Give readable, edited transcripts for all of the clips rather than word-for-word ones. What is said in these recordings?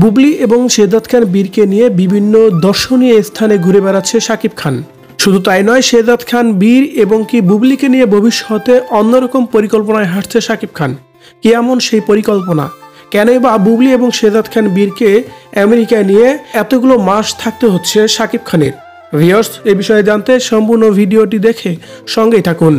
বুবলি এবং শেহজাদ খান বীরকে নিয়ে বিভিন্ন দর্শনীয় স্থানে ঘুরে বেড়াচ্ছে শাকিব খান। শুধু তাই নয়, শেহজাদ খান বীর এবং বুবলিকে নিয়ে ভবিষ্যতে অন্যরকম পরিকল্পনায় হাঁটছে শাকিব খান। কি এমন সেই পরিকল্পনা? কেনই বা বুবলি এবং শেহজাদ খান বীরকে আমেরিকায় নিয়ে এতগুলো মাস থাকতে হচ্ছে শাকিব খানের? ভিউয়ার্স, এই বিষয়ে জানতে সম্পূর্ণ ভিডিওটি দেখে সঙ্গেই থাকুন।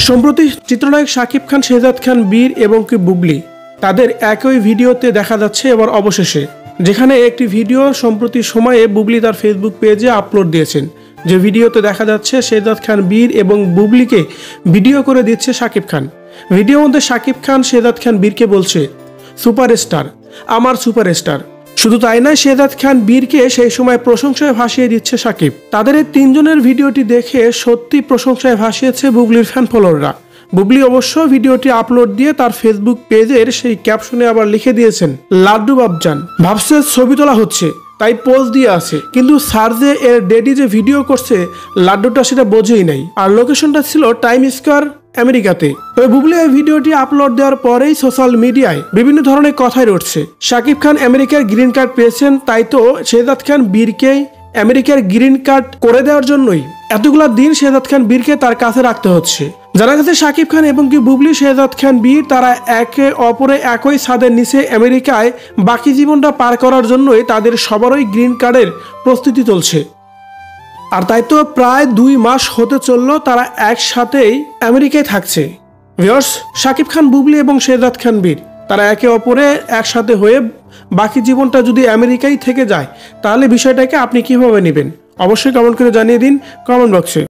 সম্প্রতি চিত্রনায়ক শাকিব খান, শেহজাদ খান বীর এবং বুবলি তাদের একই ভিডিওতে দেখা যাচ্ছে এবার অবশেষে, যেখানে একটি ভিডিও সম্প্রতি সময়ে বুবলি তার ফেসবুক পেজে আপলোড দিয়েছেন। যে ভিডিওতে দেখা যাচ্ছে শেহজাদ খান বীর এবং বুবলিকে ভিডিও করে দিচ্ছে শাকিব খান। ভিডিওর মধ্যে শাকিব খান শেহজাদ খান বীরকে বলছে, সুপারস্টার, আমার সুপারস্টার। শুধু তাই নয়, শেহজাদ খান বীরকে সেই সময় প্রশংসায় ভাসিয়ে দিচ্ছে শাকিব। তাদের এই তিনজনের ভিডিওটি দেখে সত্যি প্রশংসায় ভাসিয়েছে বুবলির ফ্যান ফলোয়াররা। বুবলি অবশ্য ভিডিওটি আপলোড দিয়ে তার ফেসবুক পেজের সেই ক্যাপশনে আবার লিখে দিয়েছেন, লাড্ডু বাবজান, ভাবছে ছবি তোলা হচ্ছে তাই পোজ দিয়ে আছে, কিন্তু স্যার যে এর ডেডি যে ভিডিও করছে লাড্ডুটা সেটা বোঝেই নাই, আর লোকেশনটা ছিল টাইম স্কোয়ার আমেরিকাতে। তবে বুবলি এই ভিডিওটি আপলোড দেওয়ার পরেই সোশ্যাল মিডিয়ায় বিভিন্ন ধরনের কথাই উঠছে। শাকিব খান আমেরিকার গ্রিন কার্ড পেয়েছেন, তাই তো শেহজাদ খান বীরকে আমেরিকার গ্রিন কার্ড করে দেওয়ার জন্যই এতগুলা দিন শেহজাদ খান বীরকে তার কাছে রাখতে হচ্ছে। জানা গেছে শাকিব খান এবং বুবলি, শেহজাদ খান বীর তারা একে অপরে একই ছাদের নিচে আমেরিকায় বাকি জীবনটা পার করার জন্যই তাদের সবারই গ্রিন কার্ডের প্রস্তুতি চলছে। আর তাই তো প্রায় 2 মাস হতে চলল তারা একসাথেই আমেরিকায় থাকছে। ভিউয়ার্স, শাকিব খান বুবলি এবং শেহজাদ খান বীর তারা একে অপরে একসাথে হয়ে বাকি জীবনটা যদি আমেরিকায় থেকে যায়, তাহলে বিষয়টাকে আপনি কিভাবে নেবেন? অবশ্যই কমেন্ট করে জানিয়ে দিন কমেন্ট বক্সে।